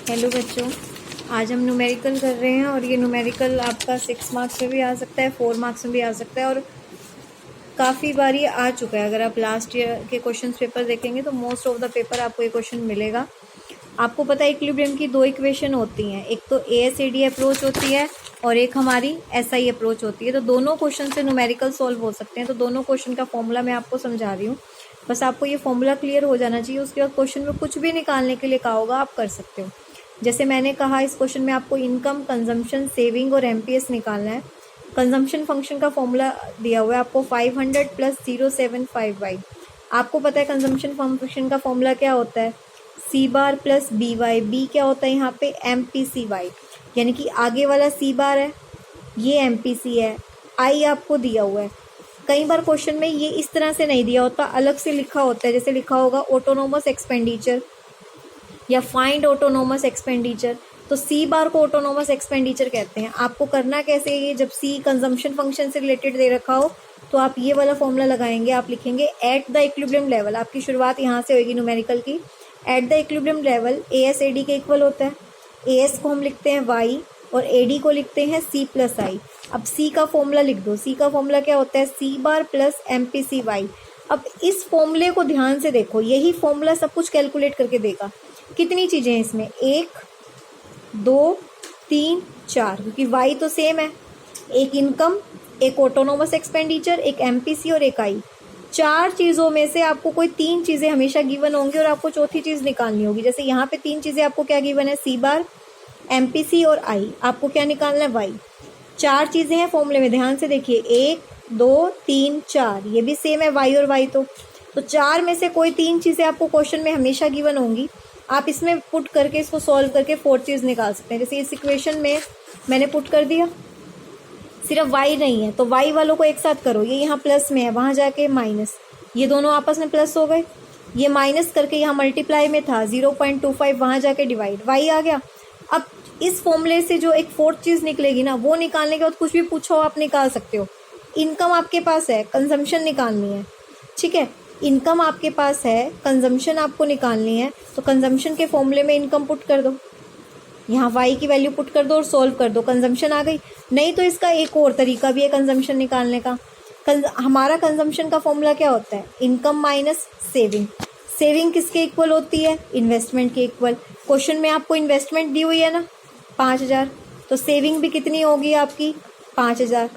Hello बच्चों, आज हम न्यूमेरिकल कर रहे हैं और ये न्यूमेरिकल आपका 6 मार्क्स में भी आ सकता है, 4 मार्क्स में भी आ सकता है और काफ़ी बार ये आ चुका है। अगर आप लास्ट ईयर के क्वेश्चन पेपर देखेंगे तो मोस्ट ऑफ द पेपर आपको ये क्वेश्चन मिलेगा। आपको पता है इक्विलिब्रियम की दो इक्वेशन होती हैं, एक तो ASAD अप्रोच होती है और एक हमारी SI अप्रोच होती है। तो दोनों क्वेश्चन से न्यूमेरिकल सॉल्व हो सकते हैं। तो दोनों क्वेश्चन का फॉर्मूला मैं आपको समझा रही हूँ, बस आपको ये फॉर्मूला क्लियर हो जाना चाहिए। उसके बाद क्वेश्चन में कुछ भी निकालने के लिए कहा होगा आप कर सकते हो। जैसे मैंने कहा, इस क्वेश्चन में आपको इनकम, कंजम्पशन, सेविंग और MPS निकालना है। कंजम्पशन फंक्शन का फॉर्मूला दिया हुआ है आपको 500 + 075y। आपको पता है कंजम्पशन फंक्शन का फॉर्मूला क्या होता है, C bar plus BY। B क्या होता है यहाँ पे MPCY, यानी कि आगे वाला C बार है, ये MPC है, I आपको दिया हुआ है। कई बार क्वेश्चन में ये इस तरह से नहीं दिया होता, अलग से लिखा होता है। जैसे लिखा होगा ऑटोनोमस एक्सपेंडिचर या फाइंड ऑटोनोमस एक्सपेंडिचर, तो C बार को ऑटोनोमस एक्सपेंडिचर कहते हैं। आपको करना कैसे है, ये जब C कंजम्पशन फंक्शन से रिलेटेड दे रखा हो तो आप ये वाला फॉर्मूला लगाएंगे। आप लिखेंगे एट द इक्विलिब्रियम लेवल, आपकी शुरुआत यहाँ से होगी न्यूमेरिकल की। At the equilibrium level ASAD के इक्वल होता है। AS को हम लिखते हैं Y और AD को लिखते हैं C + I। अब C का फॉर्मूला लिख दो। C का फॉर्मूला क्या होता है, C बार प्लस MPCY। अब इस फॉर्मूले को ध्यान से देखो, यही फॉर्मूला सब कुछ कैलकुलेट करके देगा। कितनी चीजें हैं इसमें, 1 2 3 4, क्योंकि Y तो सेम है। एक इनकम, एक ऑटोनोमस एक्सपेंडिचर, एक MPC और एक I। 4 चीज़ों में से आपको कोई 3 चीज़ें हमेशा गिवन होंगी और आपको चौथी चीज़ निकालनी होगी। जैसे यहाँ पे 3 चीज़ें आपको क्या गिवन है, C बार, MPC और I। आपको क्या निकालना है, Y। 4 चीज़ें हैं फॉर्मूले में, ध्यान से देखिए, 1 2 3 4, ये भी सेम है Y और Y। तो 4 में से कोई 3 चीज़ें आपको क्वेश्चन में हमेशा गिवन होंगी। आप इसमें पुट करके, इसको सॉल्व करके 4 चीज़ निकाल सकते हैं। जैसे इस इक्वेशन में मैंने पुट कर दिया, सिर्फ Y नहीं है तो Y वालों को एक साथ करो। ये यहाँ प्लस में है, वहाँ जाके माइनस, ये दोनों आपस में प्लस हो गए। ये माइनस करके यहाँ मल्टीप्लाई में था 0.25, वहाँ जाके डिवाइड, Y आ गया। अब इस फॉर्मूले से जो एक 4th चीज़ निकलेगी ना, वो निकालने के बाद कुछ भी पूछो आप निकाल सकते हो। इनकम आपके पास है, कंजम्पशन निकालनी है, ठीक है। इनकम आपके पास है, कंजम्पशन आपको निकालनी है, तो कंजम्पशन के फॉर्मूले में इनकम पुट कर दो, यहाँ Y की वैल्यू पुट कर दो और सोल्व कर दो, कंजम्पशन आ गई। नहीं तो इसका एक और तरीका भी है कंजम्पशन निकालने का। हमारा कंजम्पशन का फॉर्मूला क्या होता है, इनकम माइनस सेविंग। सेविंग किसके इक्वल होती है, इन्वेस्टमेंट के इक्वल। क्वेश्चन में आपको इन्वेस्टमेंट दी हुई है ना 5000, तो सेविंग भी कितनी होगी आपकी 5000।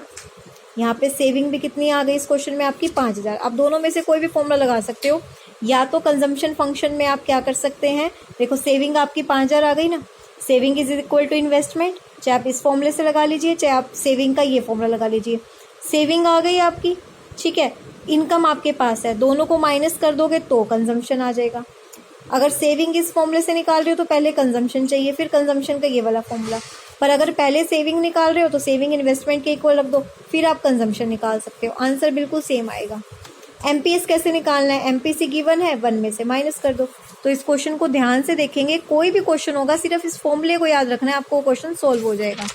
यहाँ पे सेविंग भी कितनी आ गई इस क्वेश्चन में आपकी 5000। आप दोनों में से कोई भी फॉर्मूला लगा सकते हो, या तो कंजम्पशन फंक्शन में आप क्या कर सकते हैं, देखो सेविंग आपकी 5000 आ गई ना, saving is equal to investment, चाहे आप इस फॉर्मूले से लगा लीजिए, चाहे आप सेविंग का ये फॉर्मूला लगा लीजिए। सेविंग आ गई आपकी, ठीक है। इनकम आपके पास है, दोनों को माइनस कर दोगे तो कंजम्पशन आ जाएगा। अगर सेविंग इस फॉर्मूले से निकाल रहे हो तो पहले कंजम्पशन चाहिए, फिर कंजम्पशन का ये वाला फॉर्मूला। पर अगर पहले सेविंग निकाल रहे हो तो सेविंग इन्वेस्टमेंट के इक्वल रख दो, फिर आप कंजम्पशन निकाल सकते हो, आंसर बिल्कुल सेम आएगा। MPS कैसे निकालना है, MPC गिवन है, 1 में से माइनस कर दो। तो इस क्वेश्चन को ध्यान से देखेंगे, कोई भी क्वेश्चन होगा सिर्फ इस फॉर्मूले को याद रखना है, आपको क्वेश्चन सोल्व हो जाएगा।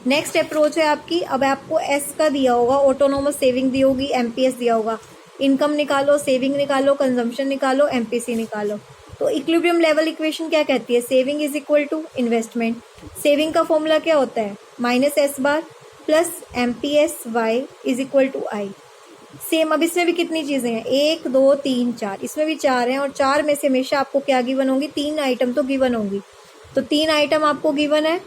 नेक्स्ट अप्रोच है आपकी, अब आपको S का दिया होगा, ऑटोनोमस सेविंग दी होगी, MPS दिया होगा। इनकम निकालो, सेविंग निकालो, कंजम्पशन निकालो, MPC निकालो। तो इक्विलिब्रियम लेवल इक्वेशन क्या कहती है, saving is equal to investment. Saving का फॉर्मूला क्या होता है, -S bar plus MPSY is equal to I। Same, अब इसमें भी कितनी चीजें हैं, 1 2 3 4, इसमें भी 4 हैं और 4 में से हमेशा आपको क्या गिवन होंगी, 3 आइटम तो गिवन होंगी। तो 3 आइटम आपको गिवन है,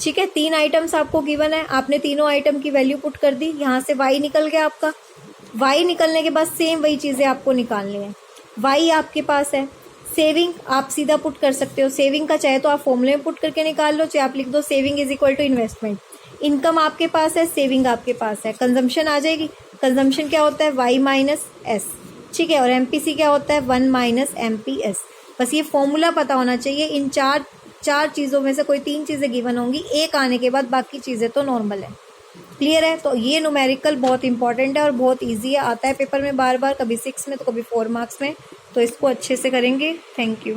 ठीक है। 3 आइटम्स आपको गिवन है, आपने तीनों आइटम की वैल्यू पुट कर दी, यहाँ से Y निकल गया आपका। Y निकलने के बाद सेम वही चीजें आपको निकालनी है। Y आपके पास है, सेविंग आप सीधा पुट कर सकते हो, सेविंग का चाहे तो आप फॉर्मूले में पुट करके निकाल लो, चाहे आप लिख दो saving is equal to investment. Income आपके पास है, सेविंग आपके पास है, कंजम्पशन आ जाएगी। कंजम्पशन क्या होता है, Y माइनस S, ठीक है। और MPC क्या होता है, 1 माइनस MPS। बस ये फॉर्मूला पता होना चाहिए। इन चार चीज़ों में से कोई 3 चीज़ें गिवन होंगी, एक आने के बाद बाकी चीज़ें तो नॉर्मल है। क्लियर है। तो ये न्यूमेरिकल बहुत इंपॉर्टेंट है और बहुत ईजी है, आता है पेपर में बार बार, कभी 6 में तो कभी 4 मार्क्स में। तो इसको अच्छे से करेंगे। Thank you.